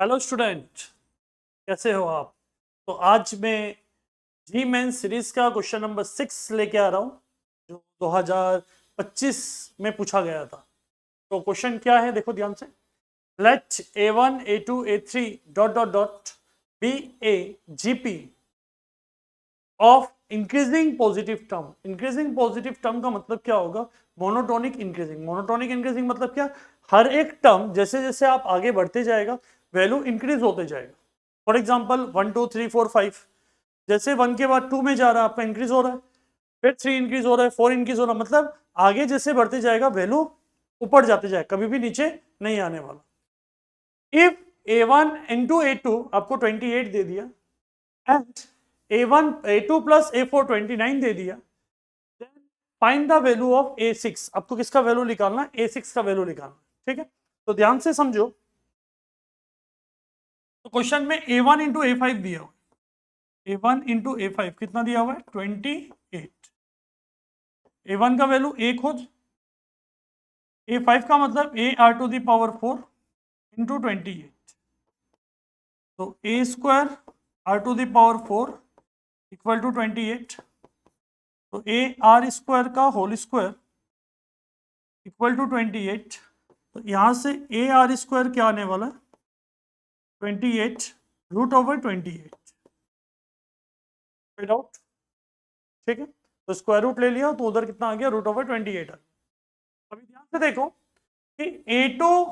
Hello student, कैसे हो आप। तो आज मैं जी मेन सीरीज का क्वेश्चन नंबर 6 लेके आ रहा हूँ जो 2025 में पूछा गया था। तो क्वेश्चन क्या है, देखो ध्यान से। Let A1 A2 A3 dot dot dot be a GP of increasing positive term. Increasing positive term का मतलब क्या होगा? Monotonic increasing. मोनोटोनिक इंक्रीजिंग मतलब क्या? हर एक टर्म जैसे जैसे आप आगे बढ़ते जाएगा वैल्यू इंक्रीज होते जाएगा। फॉर एग्जाम्पल 1 2 3 4 5, जैसे 1 के बाद 2 में जा रहा है आपका इंक्रीज हो रहा है, फिर 3 इंक्रीज हो रहा है, 4 इंक्रीज हो रहा है, मतलब आगे जैसे बढ़ते जाएगा वैल्यू ऊपर जाते जाएगा, कभी भी नीचे नहीं आने वाला। इफ A1 इंटू A2 आपको 28 दे दिया and A1 A2 plus A4 29 दे दिया, find the value of A6। आपको किसका वैल्यू निकालना है? A6 का वैल्यू निकालना है। ठीक है, तो ध्यान से समझो। तो क्वेश्चन में A1 इंटू A5 दिया हुआ है। A1 इंटू A5 कितना दिया हुआ है? 28। A1 का वैल्यू A खोज, A5 का मतलब AR⁴ इंटू 28। तो A²R⁴ इक्वल टू 28। तो AR² का होल स्क्वायर इक्वल टू 28। तो यहां से AR² क्या आने वाला है? 28 √28। आउट। ठीक है, तो स्क्वायर रूट ले लिया तो उधर कितना आ गया? √28 आ गया। अभी ध्यान से देखो कि A2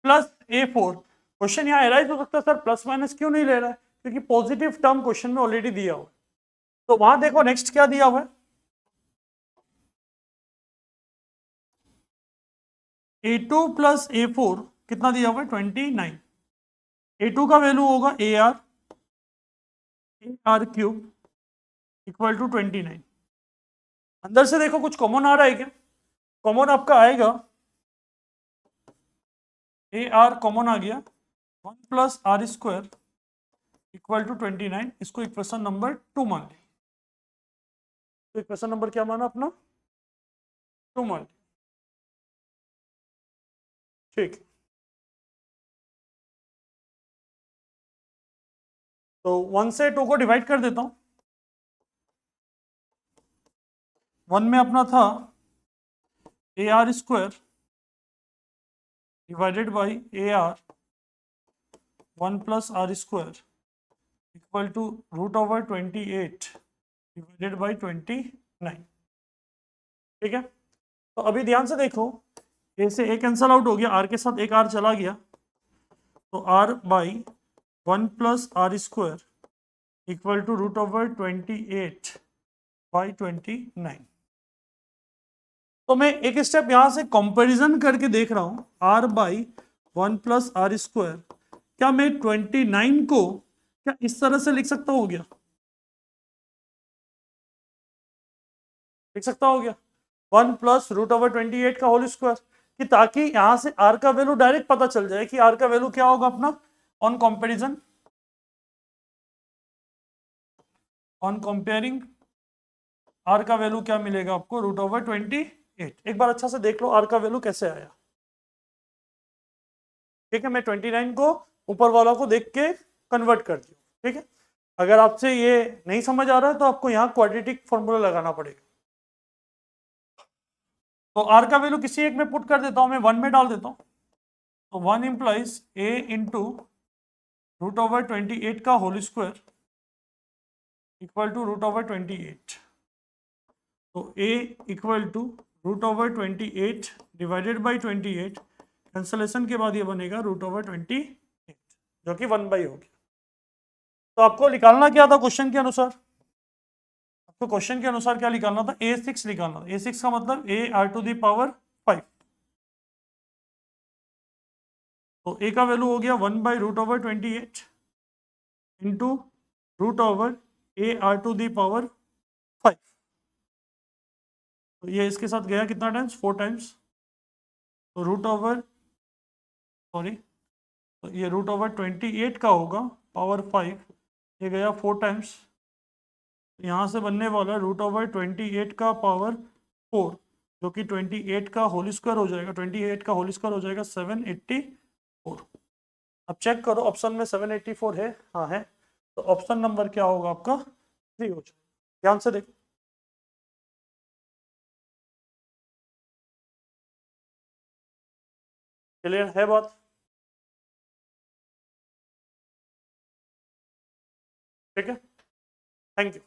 प्लस A4, क्वेश्चन यहाँ एराइज हो सकता है, सर प्लस माइनस क्यों नहीं ले रहा है? क्योंकि पॉजिटिव टर्म क्वेश्चन में ऑलरेडी दिया हुआ है। तो वहां देखो नेक्स्ट क्या दिया हुआ है? A2 प्लस A4 कितना दिया हुआ है? 29। A2 का वैल्यू होगा AR³ इक्वल टू 29। अंदर से देखो कुछ कॉमन आ रहा है क्या? कॉमन आपका आएगा, AR कॉमन आ गया, 1 प्लस R² इक्वल टू 29। इसको इक्वेशन नंबर 2 मान लिया। तो इक्वेशन नंबर क्या माना अपना? 2 मान लिया। ठीक, तो 1 से 2 को डिवाइड कर देता हूं। 1 में अपना था AR² divided by AR 1 plus R² equal to √28 divided by 29। ठीक है, तो अभी ध्यान से देखो, ए से ए कैंसल आउट हो गया, आर के साथ एक आर चला गया, तो R by 1 plus R² equal to √28 by 29। तो मैं एक स्टेप यहां से कंपैरिजन करके देख रहा हूं, आर बाई 1 प्लस R²। क्या मैं 29 को क्या इस तरह से लिख सकता हूं? क्या लिख सकता हो? गया 1 प्लस √28 का होल स्क्वायर, कि ताकि यहां से आर का वैल्यू डायरेक्ट पता चल जाए कि आर का वैल्यू क्या होगा अपना on comparison, on comparing our का वैल्यू क्या मिलेगा आपको? √28। एक बार अच्छा से देख लो आर का वैल्यू कैसे आया। ठीक है, मैं 29 को ऊपर वाला को देख के कन्वर्ट कर दिया। ठीक है, अगर आपसे ये नहीं समझ आ रहा है तो आपको यहाँ क्वाड्रेटिक फॉर्मूला लगाना पड़ेगा। तो आर का वैल्यू किसी एक में पुट कर देता हूं, मैं 1 में डाल देता हूं। तो 1 इंप्लाइज ए इंटू √28 का होल स्क्वायर इक्वल टू √28। तो a equal to √28 divided by 28, cancellation के बाद ये बनेगा √28 जो कि 1/, हो गया। तो आपको निकालना क्या था क्वेश्चन के अनुसार? आपको क्वेश्चन के अनुसार क्या निकालना था? A6 निकालना था। A6 का मतलब AR⁵ तो a का वैल्यू हो गया 1/√28 इंटू √AR⁵। तो ये इसके साथ गया कितना टाइम्स? 4 टाइम्स। तो ये √28 का होगा पावर 5, ये गया 4 टाइम्स। यहाँ से बनने वाला √28 का पावर 4, जो कि 28 का होल स्क्वायर हो जाएगा। 28 का होल स्क्वायर हो जाएगा 784। अब चेक करो ऑप्शन में 784 है, हाँ है, तो ऑप्शन नंबर क्या होगा आपका 3 हो जाएगा। ध्यान से देखो, क्लियर है बात? ठीक है, थैंक यू।